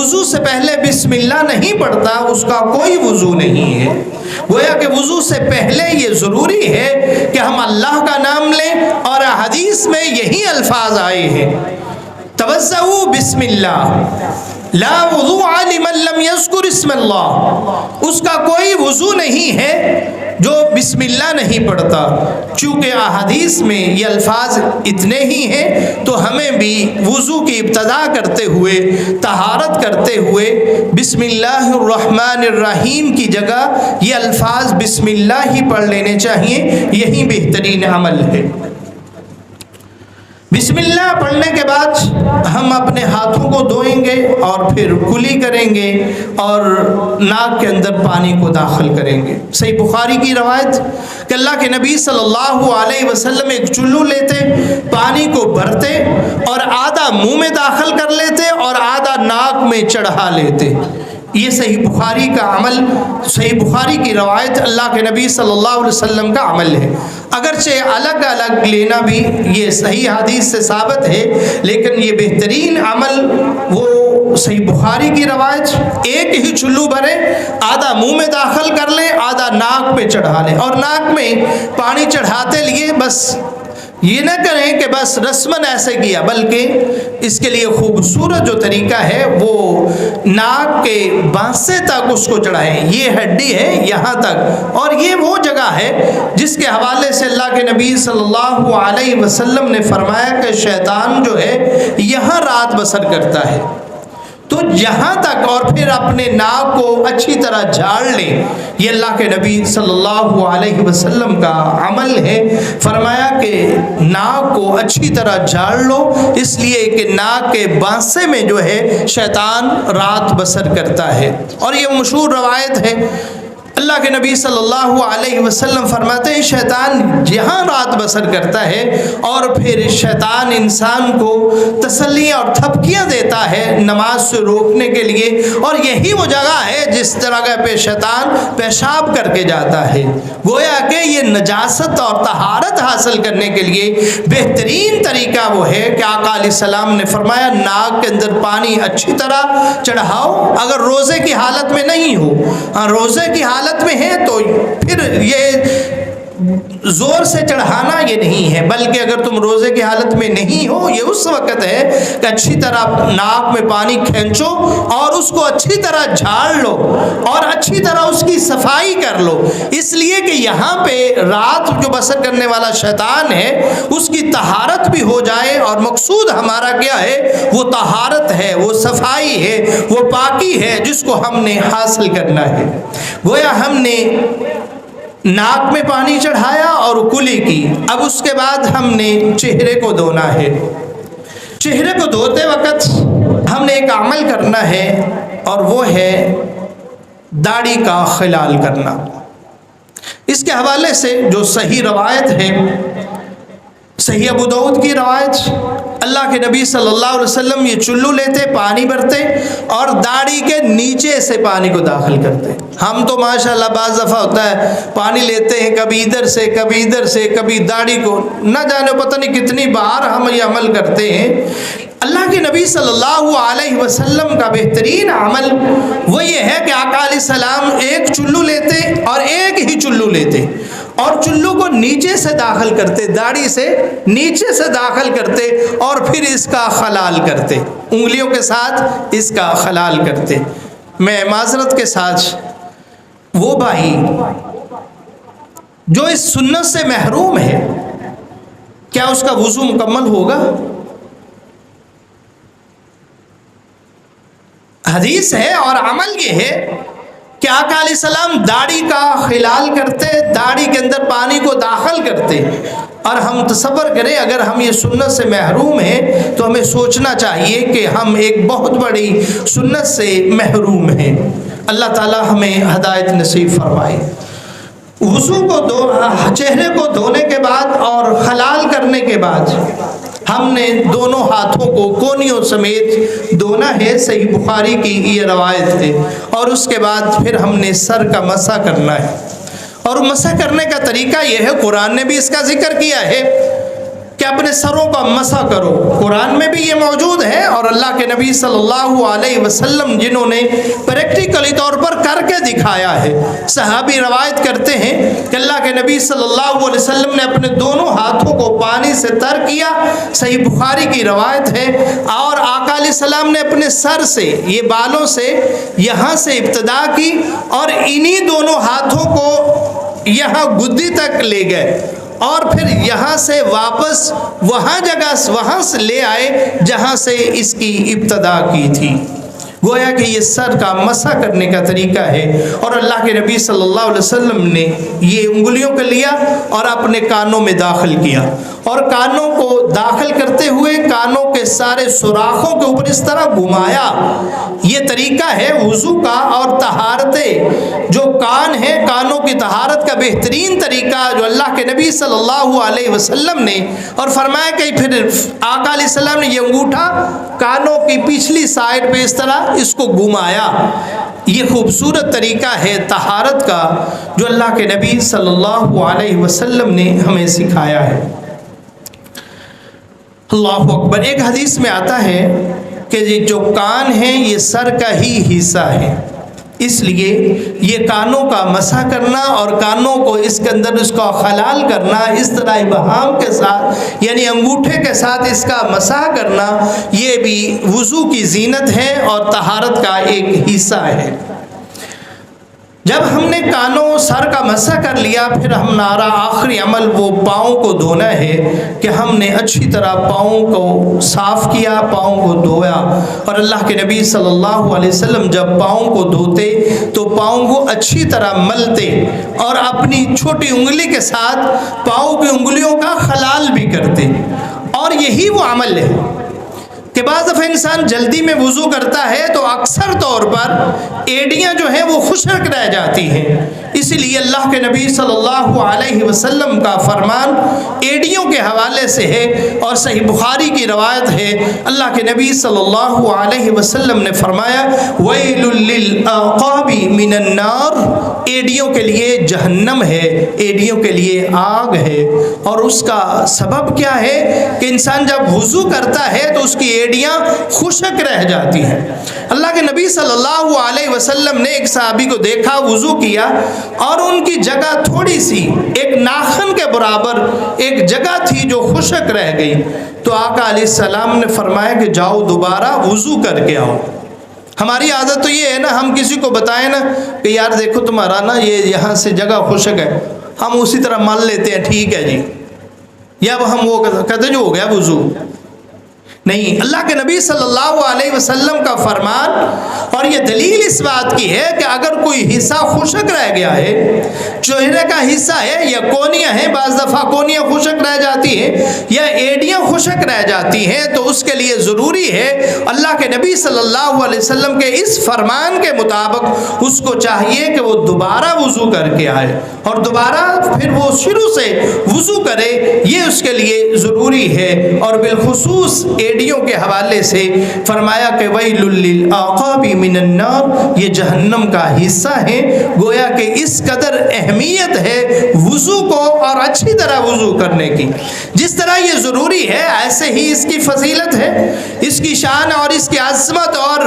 وضو سے پہلے بسم اللہ نہیں پڑھتا اس کا کوئی وضو نہیں ہے۔ گویا کہ وضو سے پہلے یہ ضروری ہے کہ ہم اللہ کا نام لیں، اور حدیث میں یہی الفاظ آئے ہیں، توضؤ بسم اللہ لا وضوء لمن لم یذکر اسم اللہ۔ اس کا کوئی وضو نہیں ہے جو بسم اللہ نہیں پڑھتا۔ چونکہ احادیث میں یہ الفاظ اتنے ہی ہیں تو ہمیں بھی وضو کی ابتدا کرتے ہوئے، طہارت کرتے ہوئے بسم اللہ الرحمن الرحیم کی جگہ یہ الفاظ بسم اللہ ہی پڑھ لینے چاہیے، یہی بہترین عمل ہے۔ بسم اللہ پڑھنے کے بعد ہم اپنے ہاتھوں کو دھوئیں گے اور پھر کلی کریں گے اور ناک کے اندر پانی کو داخل کریں گے۔ صحیح بخاری کی روایت کہ اللہ کے نبی صلی اللہ علیہ وسلم ایک چلو لیتے، پانی کو بھرتے اور آدھا منہ میں داخل کر لیتے اور آدھا ناک میں چڑھا لیتے۔ یہ صحیح بخاری کا عمل، صحیح بخاری کی روایت اللہ کے نبی صلی اللہ علیہ وسلم کا عمل ہے۔ اگرچہ الگ الگ لینا بھی یہ صحیح حدیث سے ثابت ہے، لیکن یہ بہترین عمل وہ صحیح بخاری کی روایت، ایک ہی چلو بھریں، آدھا منہ میں داخل کر لیں، آدھا ناک پہ چڑھا لیں، اور ناک میں پانی چڑھاتے لیے بس یہ نہ کریں کہ بس رسماً ایسے کیا، بلکہ اس کے لیے خوبصورت جو طریقہ ہے وہ ناک کے بانسے تک اس کو چڑھائیں۔ یہ ہڈی ہے یہاں تک، اور یہ وہ جگہ ہے جس کے حوالے سے اللہ کے نبی صلی اللہ علیہ وسلم نے فرمایا کہ شیطان جو ہے یہاں رات بسر کرتا ہے۔ تو یہاں تک، اور پھر اپنے ناک کو اچھی طرح جھاڑ لیں۔ یہ اللہ کے نبی صلی اللہ علیہ وسلم کا عمل ہے۔ فرمایا کہ ناک کو اچھی طرح جھاڑ لو، اس لیے کہ ناک کے بانسے میں جو ہے شیطان رات بسر کرتا ہے۔ اور یہ مشہور روایت ہے، اللہ کے نبی صلی اللہ علیہ وسلم فرماتے ہیں شیطان یہاں رات بسر کرتا ہے، اور پھر شیطان انسان کو تسلیاں اور تھپکیاں دیتا ہے نماز سے روکنے کے لیے، اور یہی وہ جگہ ہے جس جگہ پہ شیطان پیشاب کر کے جاتا ہے۔ گویا کہ یہ نجاست اور طہارت حاصل کرنے کے لیے بہترین طریقہ وہ ہے کہ آقا علیہ السلام نے فرمایا ناک کے اندر پانی اچھی طرح چڑھاؤ، اگر روزے کی حالت میں نہیں ہو، روزے کی حالت میں ہے تو پھر یہ زور سے چڑھانا یہ نہیں ہے، بلکہ اگر تم روزے کی حالت میں نہیں ہو یہ اس وقت ہے کہ اچھی طرح ناک میں پانی کھینچو اور اس کو اچھی طرح جھاڑ لو اور اچھی طرح اس کی صفائی کر لو، اس لیے کہ یہاں پہ رات جو بسر کرنے والا شیطان ہے اس کی طہارت بھی ہو جائے، اور مقصود ہمارا کیا ہے؟ وہ طہارت ہے، وہ صفائی ہے، وہ پاکی ہے جس کو ہم نے حاصل کرنا ہے۔ گویا ہم نے ناک میں پانی چڑھایا اور کلی کی، اب اس کے بعد ہم نے چہرے کو دھونا ہے۔ چہرے کو دھوتے وقت ہم نے ایک عمل کرنا ہے، اور وہ ہے داڑھی کا خلال کرنا۔ اس کے حوالے سے جو صحیح روایت ہے، صحیح ابو داؤد کی روایت، اللہ کے نبی صلی اللہ علیہ وسلم یہ چلو لیتے، پانی بھرتے اور داڑھی کے نیچے سے پانی کو داخل کرتے۔ ہم تو ماشاءاللہ بعض دفعہ ہوتا ہے پانی لیتے ہیں کبھی ادھر سے کبھی ادھر سے، کبھی داڑھی کو نہ جانے پتہ نہیں کتنی بار ہم یہ عمل کرتے ہیں۔ اللہ کے نبی صلی اللہ علیہ وسلم کا بہترین عمل وہ یہ ہے کہ آقا علیہ السلام ایک چلو لیتے اور ایک ہی چلو لیتے اور چلو کو نیچے سے داخل کرتے، داڑھی سے نیچے سے داخل کرتے اور پھر اس کا خلال کرتے، انگلیوں کے ساتھ اس کا خلال کرتے۔ میں معذرت کے ساتھ وہ بھائی جو اس سنت سے محروم ہے، کیا اس کا وضو مکمل ہوگا؟ حدیث ہے اور عمل یہ ہے کہ آقا علیہ السلام داڑھی کا خلال کرتے، داڑھی کے اندر پانی کو داخل کرتے، اور ہم تصور کریں اگر ہم یہ سنت سے محروم ہیں تو ہمیں سوچنا چاہیے کہ ہم ایک بہت بڑی سنت سے محروم ہیں۔ اللہ تعالی ہمیں ہدایت نصیب فرمائے۔ وضو کو چہرے کو دھونے کے بعد اور خلال کرنے کے بعد ہم نے دونوں ہاتھوں کو کونیوں سمیت دھونا ہے، صحیح بخاری کی یہ روایت ہے، اور اس کے بعد پھر ہم نے سر کا مسح کرنا ہے، اور مسح کرنے کا طریقہ یہ ہے، قرآن نے بھی اس کا ذکر کیا ہے کہ اپنے سروں کا مسح کرو۔ قرآن میں بھی یہ موجود ہے، اور اللہ کے نبی صلی اللہ علیہ وسلم جنہوں نے پریکٹیکلی طور پر کر کے دکھایا ہے۔ صحابی روایت کرتے ہیں کہ اللہ کے نبی صلی اللہ علیہ وسلم نے اپنے دونوں ہاتھوں کو پانی سے تر کیا، صحیح بخاری کی روایت ہے، اور آقا علیہ السلام نے اپنے سر سے، یہ بالوں سے یہاں سے ابتدا کی اور انہی دونوں ہاتھوں کو یہاں گدی تک لے گئے، اور پھر یہاں سے واپس وہاں سے لے آئے جہاں سے اس کی ابتدا کی تھی۔ گویا کہ یہ سر کا مسح کرنے کا طریقہ ہے، اور اللہ کے نبی صلی اللہ علیہ وسلم نے یہ انگلیوں کو لیا اور اپنے کانوں میں داخل کیا، اور کانوں کو داخل کرتے ہوئے کانوں کے سارے سوراخوں کے اوپر اس طرح گھمایا۔ یہ طریقہ ہے وضو کا، اور طہارت جو کان ہے، کانوں کی طہارت کا بہترین طریقہ جو اللہ کے نبی صلی اللہ علیہ وسلم نے، اور فرمایا کہ پھر آقا علیہ السلام نے یہ انگوٹھا کانوں کی پچھلی سائڈ پہ اس طرح اس کو گھمایا۔ یہ خوبصورت طریقہ ہے طہارت کا جو اللہ کے نبی صلی اللہ علیہ وسلم نے ہمیں سکھایا ہے۔ اللہ اکبر۔ ایک حدیث میں آتا ہے کہ یہ جو کان ہیں یہ سر کا ہی حصہ ہے، اس لیے یہ کانوں کا مسح کرنا اور کانوں کو اس کے اندر اس کا خلال کرنا، اس طرح ابہام کے ساتھ یعنی انگوٹھے کے ساتھ اس کا مسح کرنا، یہ بھی وضو کی زینت ہے اور طہارت کا ایک حصہ ہے۔ جب ہم نے کانوں سر کا مسح کر لیا، پھر ہمارا آخری عمل وہ پاؤں کو دھونا ہے کہ ہم نے اچھی طرح پاؤں کو صاف کیا، پاؤں کو دھویا، اور اللہ کے نبی صلی اللہ علیہ وسلم جب پاؤں کو دھوتے تو پاؤں کو اچھی طرح ملتے اور اپنی چھوٹی انگلی کے ساتھ پاؤں کی انگلیوں کا خلال بھی کرتے، اور یہی وہ عمل ہے کہ بعض دفعہ انسان جلدی میں وضو کرتا ہے تو اکثر طور پر ایڑیاں جو ہیں وہ خشک رہ جاتی ہیں، اسی لیے اللہ کے نبی صلی اللہ علیہ وسلم کا فرمان ایڑیوں کے حوالے سے ہے، اور صحیح بخاری کی روایت ہے اللہ کے نبی صلی اللہ علیہ وسلم نے فرمایا ویل للعقاب من النار، ایڑیوں کے لیے جہنم ہے، ایڑیوں کے لیے آگ ہے۔ اور اس کا سبب کیا ہے کہ انسان جب وضو کرتا ہے تو اس کی ایڑیاں خشک رہ جاتی ہیں۔ اللہ کے نبی صلی اللہ علیہ وسلم نے ایک صحابی کو دیکھا، وضو کیا، اور ان کی جگہ تھوڑی سی ایک ناخن کے برابر ایک جگہ تھی جو خشک رہ گئی، تو آقا علیہ السلام نے فرمایا کہ جاؤ دوبارہ وضو کر کے آؤ۔ ہماری عادت تو یہ ہے نا، ہم کسی کو بتائیں نا کہ یار دیکھو تمہارا نا یہ یہاں سے جگہ خشک ہے، ہم اسی طرح مان لیتے ہیں ٹھیک ہے جی، یا ہم وہ کہتے جو ہو گیا وضو۔ نہیں، اللہ کے نبی صلی اللہ علیہ وسلم کا فرمان، اور یہ دلیل اس بات کی ہے کہ اگر کوئی حصہ خشک رہ گیا ہے، چہرے کا حصہ ہے یا کونیاں ہیں، بعض دفعہ کونیاں خشک رہ جاتی ہیں یا ایڑیاں خشک رہ جاتی ہیں، تو اس کے لیے ضروری ہے اللہ کے نبی صلی اللہ علیہ وسلم کے اس فرمان کے مطابق اس کو چاہیے کہ وہ دوبارہ وضو کر کے آئے، اور دوبارہ پھر وہ شروع سے وضو کرے، یہ اس کے لیے ضروری ہے۔ اور بالخصوص ایڑیوں کے حوالے سے فرمایا کہ ویل للعقاب من النار، یہ جہنم کا حصہ ہے۔ گویا کہ اس قدر اہمیت ہے وضو کو اور اچھی طرح وضو کرنے کی، جس طرح یہ ضروری ہے ایسے ہی اس کی فضیلت ہے، اس کی شان اور اس کی عظمت، اور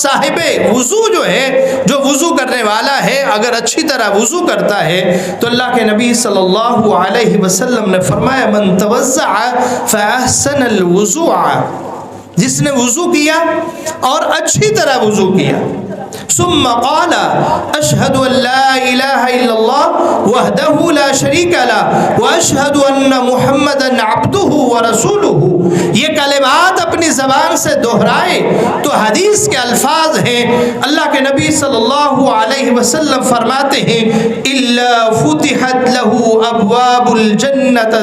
صاحب وضو جو ہے، جو وضو کرنے والا ہے، اگر اچھی طرح وضو کرتا ہے تو اللہ کے نبی صلی اللہ علیہ وسلم نے فرمایا من توضع فاحسن الوضوء، جس نے وضو کیا اور اچھی طرح وضو کیا، ثم قال اشهد ان لا اله الا الله وحده لا شريك له واشهد ان محمدا عبده ورسوله، یہ کلمات اپنی زبان سے دہرائے تو حدیث کے الفاظ ہیں، اللہ کے نبی صلی اللہ علیہ وسلم فرماتے ہیں الا فتحت له ابواب الجنة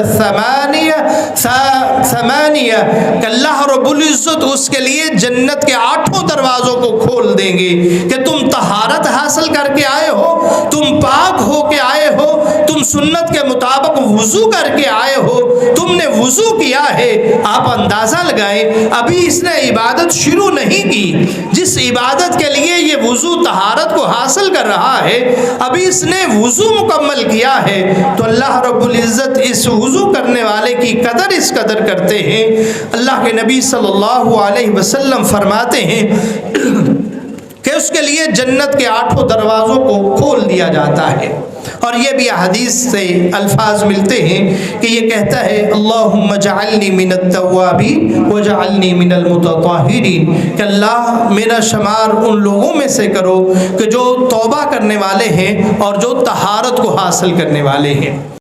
ثمانیہ، کہ اللہ رب العزت اس کے لیے جنت کے 8 دروازوں کو کھول دیں گے کہ تم طہارت حاصل کر کے آئے ہو، تم پاک ہو کے آئے ہو، تم سنت کے مطابق وضو کر کے آئے ہو، تم نے وضو کیا ہے۔ آپ اندازہ لگائیں ابھی اس نے عبادت شروع نہیں کی، جس عبادت کے لیے یہ وضو وضو طہارت کو حاصل کر رہا ہے، ابھی اس نے وضو مکمل کیا ہے، تو اللہ رب العزت اس وضو کرنے والے کی قدر اس قدر کرتے ہیں، اللہ کے نبی صلی اللہ علیہ وسلم فرماتے ہیں کہ اس کے لیے جنت کے 8 دروازوں کو کھول دیا جاتا ہے۔ اور یہ بھی حدیث سے الفاظ ملتے ہیں کہ یہ کہتا ہے اللہم اجعلنی من التوابین واجعلنی من المتطہرین، کہ اللہ میرا شمار ان لوگوں میں سے کرو کہ جو توبہ کرنے والے ہیں اور جو طہارت کو حاصل کرنے والے ہیں۔